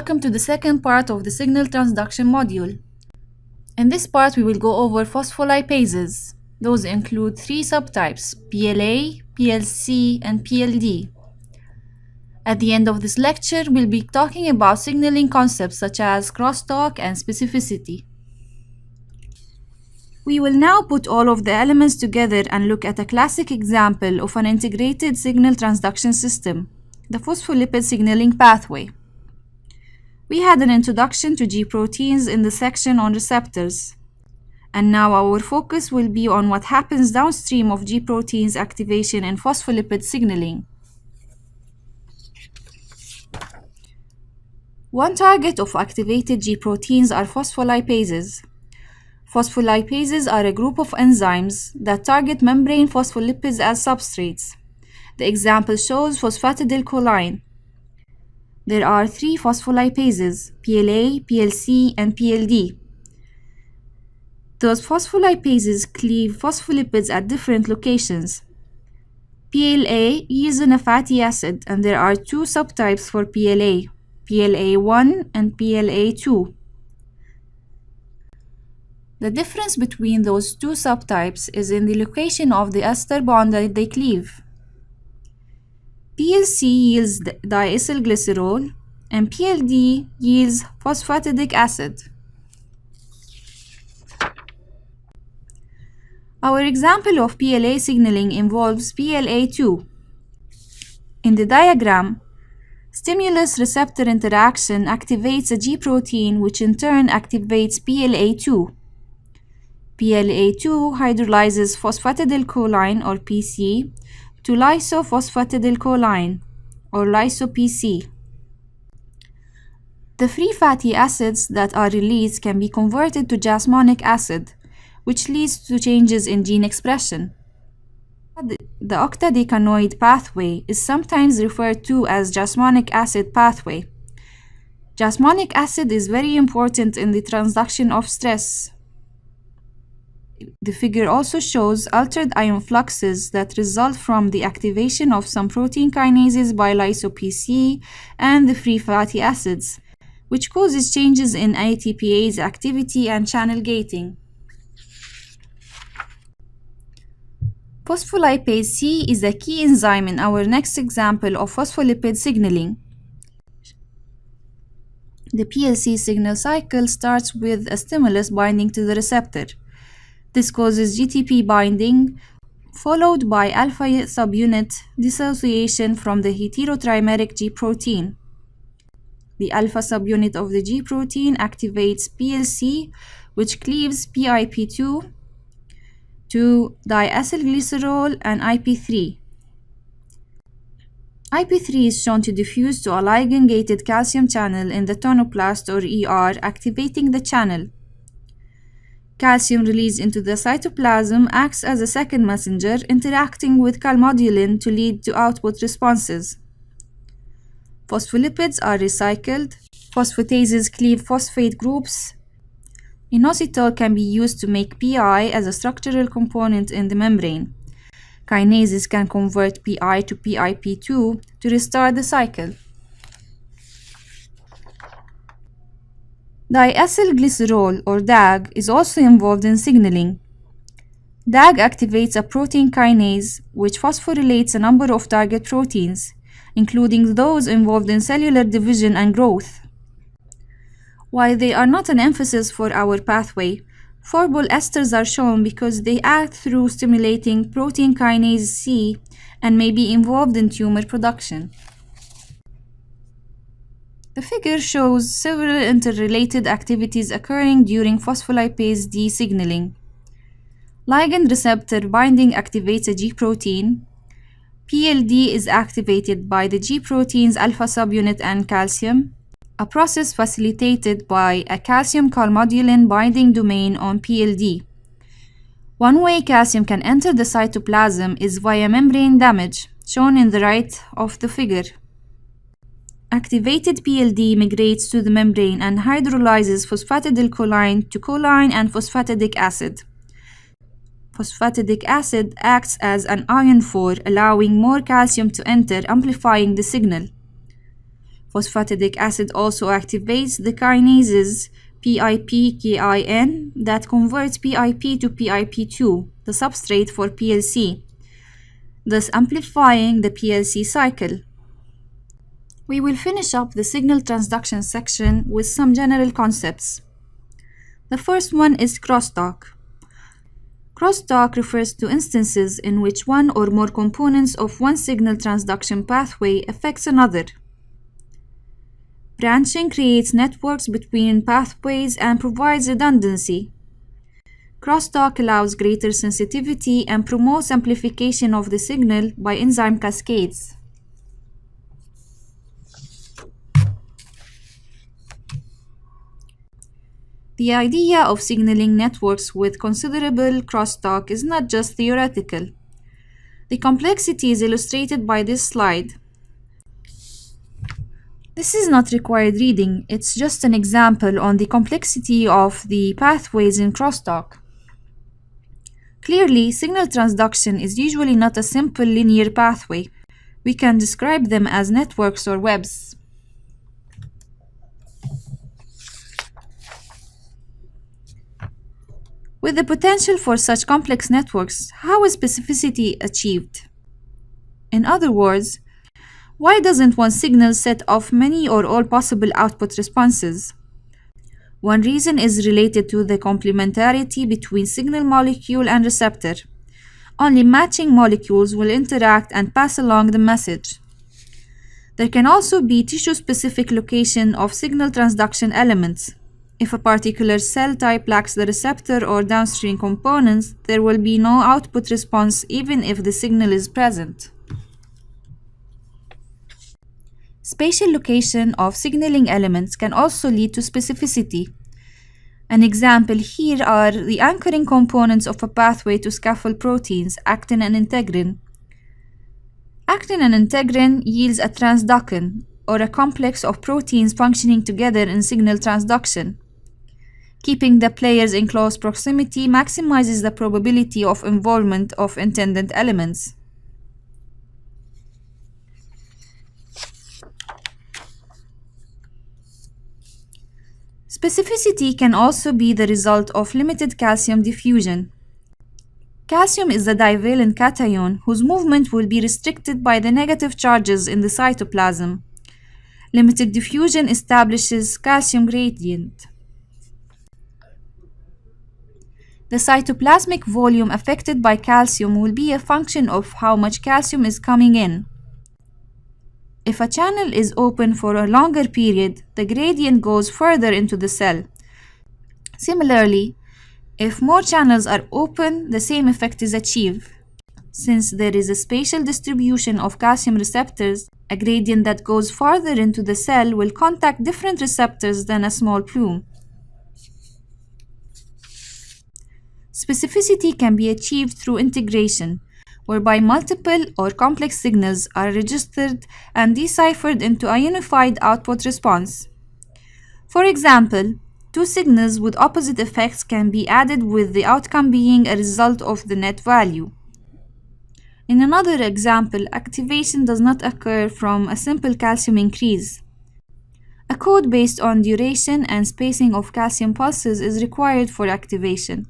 welcome to the second part of the signal transduction module. In this part, we will go over phospholipases. Those include three subtypes: PLA, PLC, and PLD. At the end of this lecture, we'll be talking about signaling concepts such as crosstalk and specificity. We will now put all of the elements together and look at a classic example of an integrated signal transduction system, the phospholipid signaling pathway. We had an introduction to G proteins in the section on receptors, and now our focus will be on what happens downstream of G proteins activation in phospholipid signaling. One target of activated G proteins are phospholipases. Phospholipases are a group of enzymes that target membrane phospholipids as substrates. The example shows phosphatidylcholine. There are three phospholipases: PLA, PLC, and PLD. Those phospholipases cleave phospholipids at different locations. PLA yields a fatty acid, and there are two subtypes for PLA, PLA1 and PLA2. The difference between those two subtypes is in the location of the ester bond that they cleave. PLC yields diacylglycerol, and PLD yields phosphatidic acid. Our example of PLA signaling involves PLA2. In the diagram, stimulus-receptor interaction activates a G protein, which in turn activates PLA2. PLA2 hydrolyzes phosphatidylcholine, or PC, to lysophosphatidylcholine, or lyso-PC. The free fatty acids that are released can be converted to jasmonic acid, which leads to changes in gene expression. The octadecanoid pathway is sometimes referred to as jasmonic acid pathway. Jasmonic acid is very important in the transduction of stress. The figure also shows altered ion fluxes that result from the activation of some protein kinases by lyso-PC and the free fatty acids, which causes changes in ATPase activity and channel gating. Phospholipase C is a key enzyme in our next example of phospholipid signaling. The PLC signal cycle starts with a stimulus binding to the receptor. This causes GTP binding, followed by alpha subunit dissociation from the heterotrimeric G protein. The alpha subunit of the G protein activates PLC, which cleaves PIP2 to diacylglycerol and IP3. IP3 is shown to diffuse to a ligand-gated calcium channel in the tonoplast or ER, activating the channel. Calcium released into the cytoplasm acts as a second messenger, interacting with calmodulin to lead to output responses. Phospholipids are recycled. Phosphatases cleave phosphate groups. Inositol can be used to make PI as a structural component in the membrane. Kinases can convert PI to PIP2 to restart the cycle. Diacylglycerol, or DAG, is also involved in signaling. DAG activates a protein kinase which phosphorylates a number of target proteins, including those involved in cellular division and growth. While they are not an emphasis for our pathway, phorbol esters are shown because they act through stimulating protein kinase C and may be involved in tumor production. The figure shows several interrelated activities occurring during phospholipase D signaling. Ligand receptor binding activates a G protein. PLD is activated by the G protein's alpha subunit and calcium, a process facilitated by a calcium calmodulin binding domain on PLD. One way calcium can enter the cytoplasm is via membrane damage, shown in the right of the figure. Activated PLD migrates to the membrane and hydrolyzes phosphatidylcholine to choline and phosphatidic acid. Phosphatidic acid acts as an ion 4, allowing more calcium to enter, amplifying the signal. Phosphatidic acid also activates the kinases PIP-KIN that converts PIP to PIP2, the substrate for PLC, thus amplifying the PLC cycle. We will finish up the signal transduction section with some general concepts. The first one is crosstalk. Crosstalk refers to instances in which one or more components of one signal transduction pathway affects another. Branching creates networks between pathways and provides redundancy. Crosstalk allows greater sensitivity and promotes amplification of the signal by enzyme cascades. The idea of signaling networks with considerable crosstalk is not just theoretical. The complexity is illustrated by this slide. This is not required reading, it's just an example on the complexity of the pathways in crosstalk. Clearly, signal transduction is usually not a simple linear pathway. We can describe them as networks or webs. With the potential for such complex networks, how is specificity achieved? In other words, why doesn't one signal set off many or all possible output responses? One reason is related to the complementarity between signal molecule and receptor. Only matching molecules will interact and pass along the message. There can also be tissue-specific location of signal transduction elements. If a particular cell type lacks the receptor or downstream components, there will be no output response even if the signal is present. Spatial location of signaling elements can also lead to specificity. An example here are the anchoring components of a pathway to scaffold proteins, actin and integrin. Actin and integrin yields a transduction, or a complex of proteins functioning together in signal transduction. Keeping the players in close proximity maximizes the probability of involvement of intended elements. Specificity can also be the result of limited calcium diffusion. Calcium is a divalent cation whose movement will be restricted by the negative charges in the cytoplasm. Limited diffusion establishes calcium gradient. The cytoplasmic volume affected by calcium will be a function of how much calcium is coming in. If a channel is open for a longer period, the gradient goes further into the cell. Similarly, if more channels are open, the same effect is achieved. Since there is a spatial distribution of calcium receptors, a gradient that goes farther into the cell will contact different receptors than a small plume. Specificity can be achieved through integration, whereby multiple or complex signals are registered and deciphered into a unified output response. For example, two signals with opposite effects can be added with the outcome being a result of the net value. In another example, activation does not occur from a simple calcium increase. A code based on duration and spacing of calcium pulses is required for activation.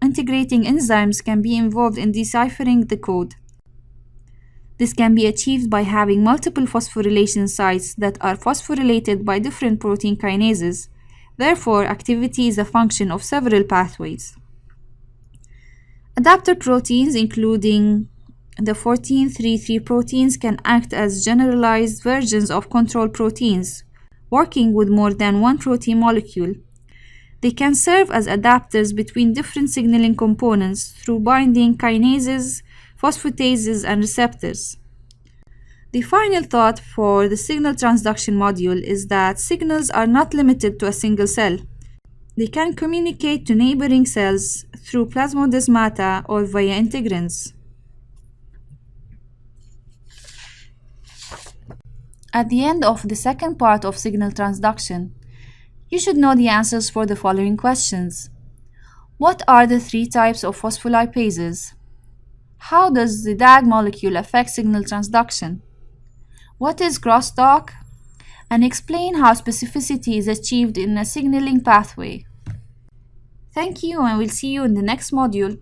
Integrating enzymes can be involved in deciphering the code. This can be achieved by having multiple phosphorylation sites that are phosphorylated by different protein kinases. Therefore, activity is a function of several pathways. Adapter proteins, including the 14-3-3 proteins, can act as generalized versions of control proteins, working with more than one protein molecule. They can serve as adapters between different signaling components through binding kinases, phosphatases, and receptors. The final thought for the signal transduction module is that signals are not limited to a single cell. They can communicate to neighboring cells through plasmodesmata or via integrins. At the end of the second part of signal transduction, you should know the answers for the following questions. What are the three types of phospholipases? How does the DAG molecule affect signal transduction? What is crosstalk? and explain how specificity is achieved in a signaling pathway. Thank you, and we'll see you in the next module.